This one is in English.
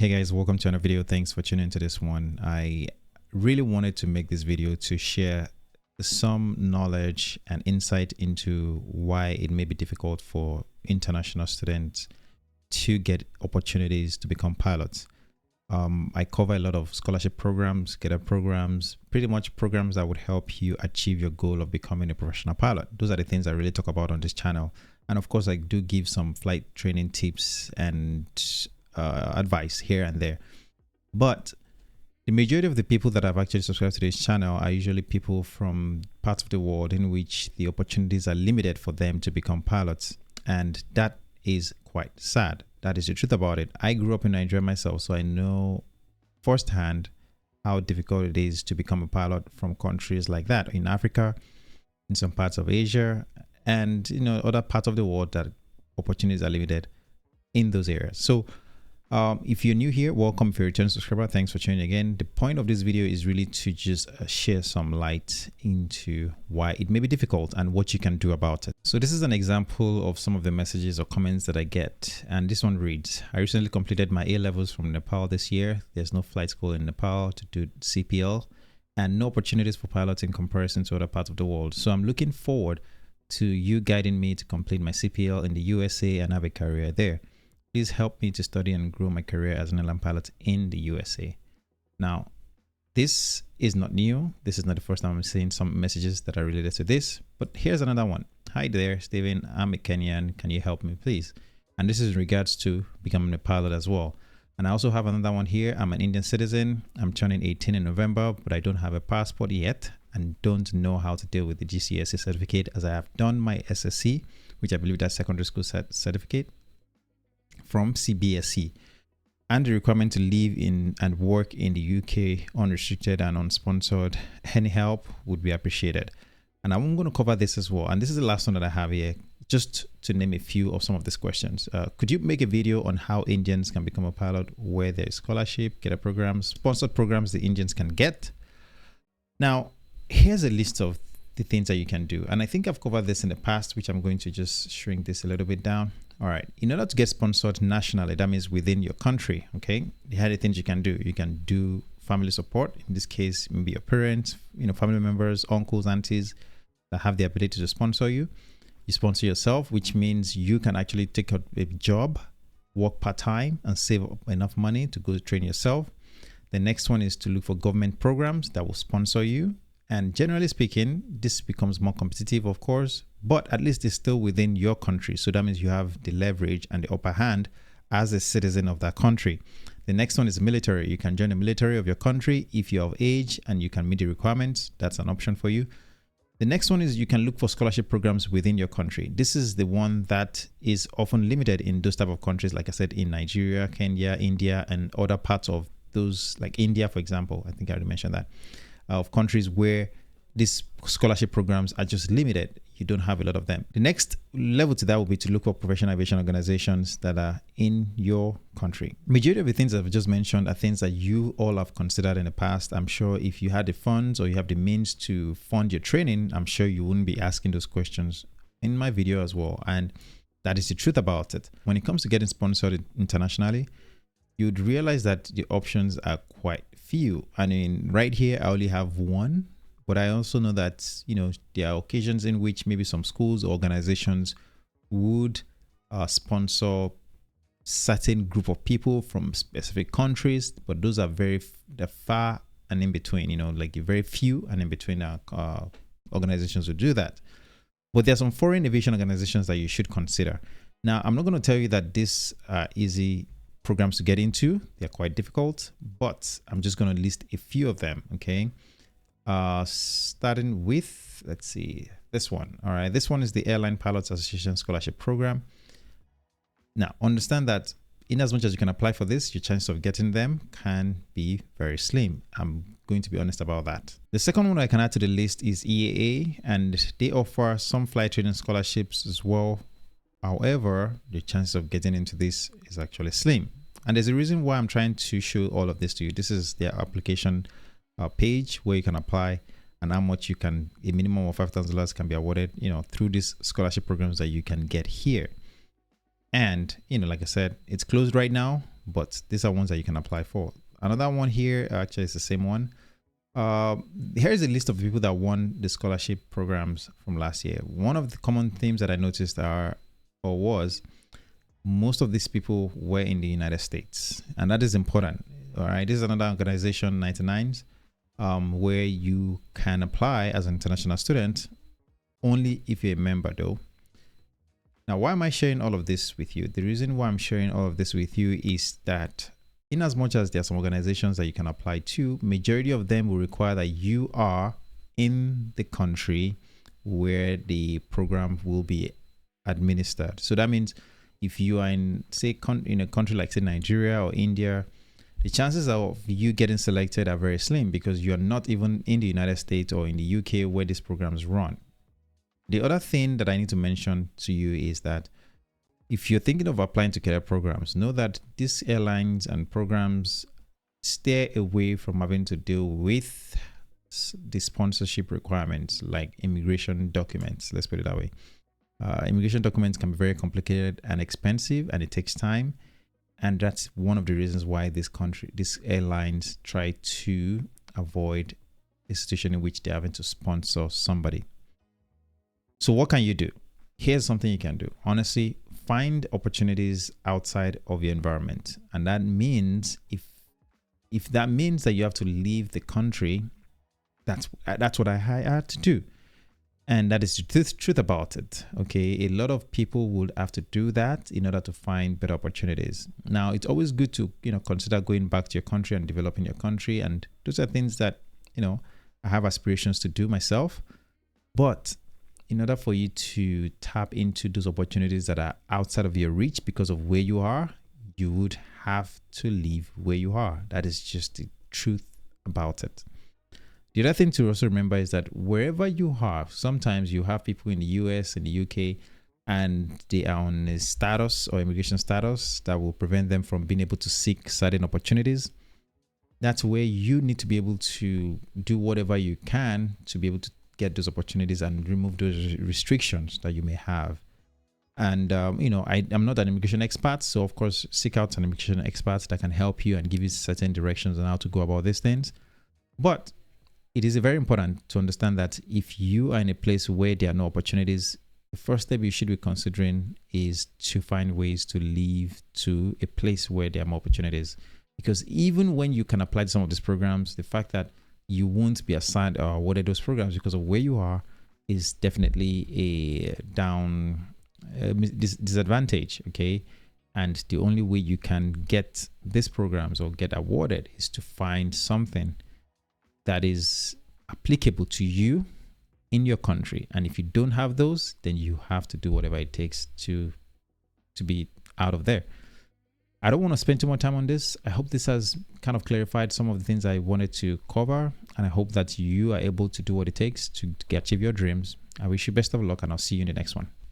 Hey guys, welcome to another video. Thanks for tuning into this one. I really wanted to make this video to share some knowledge and insight into why it may be difficult for international students to get opportunities to become pilots. I cover a lot of scholarship programs, GetUp programs, pretty much programs that would help you achieve your goal of becoming a professional pilot. Those are the things I really talk about on this channel. And of course, I do give some flight training tips and advice here and there. But the majority of the people that have actually subscribed to this channel are usually people from parts of the world in which the opportunities are limited for them to become pilots. And that is quite sad. That is the truth about it. I grew up in Nigeria myself, so I know firsthand how difficult it is to become a pilot from countries like that in Africa, in some parts of Asia, and other parts of the world that opportunities are limited in those areas. So if you're new here, welcome. If you're a return subscriber, thanks for tuning again. The point of this video is really to just share some light into why it may be difficult and what you can do about it. So this is an example of some of the messages or comments that I get, and this one reads: I recently completed my A-levels from Nepal this year. There's no flight school in Nepal to do CPL and no opportunities for pilots in comparison to other parts of the world. So I'm looking forward to you guiding me to complete my CPL in the USA and have a career there. Please help me to study and grow my career as an airline pilot in the USA. Now, this is not new. This is not the first time I'm seeing some messages that are related to this, but here's another one. Hi there, Steven. I'm a Kenyan. Can you help me, please? And this is in regards to becoming a pilot as well. And I also have another one here. I'm an Indian citizen. I'm turning 18 in November, but I don't have a passport yet and don't know how to deal with the GCSE certificate, as I have done my SSC, which I believe that's secondary school certificate, from CBSE, and the requirement to live in and work in the UK unrestricted and unsponsored. Any help would be appreciated. And I'm going to cover this as well. And this is the last one that I have here, just to name a few of some of these questions. Could you make a video on how Indians can become a pilot, where there is scholarship, GetUp programs, sponsored programs the Indians can get? Now, here's a list of the things that you can do. And I think I've covered this in the past, which I'm going to just shrink this a little bit down. All right. In order to get sponsored nationally, that means within your country, okay, here are the things you can do. You can do family support. In this case, maybe your parents, family members, uncles, aunties that have the ability to sponsor you. You sponsor yourself, which means you can actually take a job, work part-time, and save up enough money to go train yourself. The next one is to look for government programs that will sponsor you. And generally speaking, this becomes more competitive, of course, but at least it's still within your country. So that means you have the leverage and the upper hand as a citizen of that country. The next one is military. You can join the military of your country if you're of age and you can meet the requirements. That's an option for you. The next one is you can look for scholarship programs within your country. This is the one that is often limited in those type of countries, like I said, in Nigeria, Kenya, India, and other parts of those, like India, for example. I think I already mentioned that. Of countries where these scholarship programs are just limited. You don't have a lot of them. The next level to that will be to look for professional aviation organizations that are in your country. Majority of the things I've just mentioned are things that you all have considered in the past. I'm sure if you had the funds or you have the means to fund your training, I'm sure you wouldn't be asking those questions in my video as well. And that is the truth about it. When it comes to getting sponsored internationally, you'd realize that the options are quite few. I mean, right here, I only have one, but I also know that, there are occasions in which maybe some schools or organizations would sponsor certain group of people from specific countries, but those are they're far and in between, like very few and in between organizations who do that. But there are some foreign aviation organizations that you should consider. Now, I'm not going to tell you that these are easy programs to get into. They're quite difficult, but I'm just going to list a few of them, okay? Starting with, let's see, this one. All right, this one is the Airline Pilots Association Scholarship Program. Now, understand that in as much as you can apply for this, your chance of getting them can be very slim. I'm going to be honest about that. The second one I can add to the list is EAA, and they offer some flight training scholarships as well. However, the chances of getting into this is actually slim. And there's a reason why I'm trying to show all of this to you. This is their application page where you can apply and how much you can, a minimum of $5,000 can be awarded, through these scholarship programs that you can get here. And, like I said, it's closed right now, but these are ones that you can apply for. Another one here, actually it's the same one. Here's a list of people that won the scholarship programs from last year. One of the common themes that I noticed was most of these people were in the United States, and that is important. All right, this is another organization, 99s, where you can apply as an international student only if you're a member though. Now, why am I sharing all of this with you? The reason why I'm sharing all of this with you is that in as much as there are some organizations that you can apply to, majority of them will require that you are in the country where the program will be administered. So that means if you are in, say, in a country like, say, Nigeria or India, the chances of you getting selected are very slim because you're not even in the United States or in the UK where these programs run. The other thing that I need to mention to you is that if you're thinking of applying to career programs, know that these airlines and programs stay away from having to deal with the sponsorship requirements like immigration documents. Let's put it that way. Immigration documents can be very complicated and expensive, and it takes time. And that's one of the reasons why these airlines try to avoid a situation in which they're having to sponsor somebody. So what can you do? Here's something you can do. Honestly, find opportunities outside of your environment. And that means if that means that you have to leave the country, that's what I had to do. And that is the truth about it. Okay, a lot of people would have to do that in order to find better opportunities. Now, it's always good to consider going back to your country and developing your country. And those are things that I have aspirations to do myself. But in order for you to tap into those opportunities that are outside of your reach because of where you are, you would have to leave where you are. That is just the truth about it. The other thing to also remember is that wherever you are, sometimes you have people in the US and the UK, and they are on a status or immigration status that will prevent them from being able to seek certain opportunities. That's where you need to be able to do whatever you can to be able to get those opportunities and remove those restrictions that you may have. And I'm not an immigration expert, so of course seek out an immigration expert that can help you and give you certain directions on how to go about these things. But it is very important to understand that if you are in a place where there are no opportunities, the first step you should be considering is to find ways to leave to a place where there are more opportunities. Because even when you can apply to some of these programs, the fact that you won't be assigned or awarded those programs because of where you are is definitely a disadvantage. Okay, and the only way you can get these programs or get awarded is to find something that is applicable to you in your country. And if you don't have those, then you have to do whatever it takes to be out of there. I don't want to spend too much time on this. I hope this has kind of clarified some of the things I wanted to cover, and I hope that you are able to do what it takes to achieve your dreams. I wish you best of luck, and I'll see you in the next one.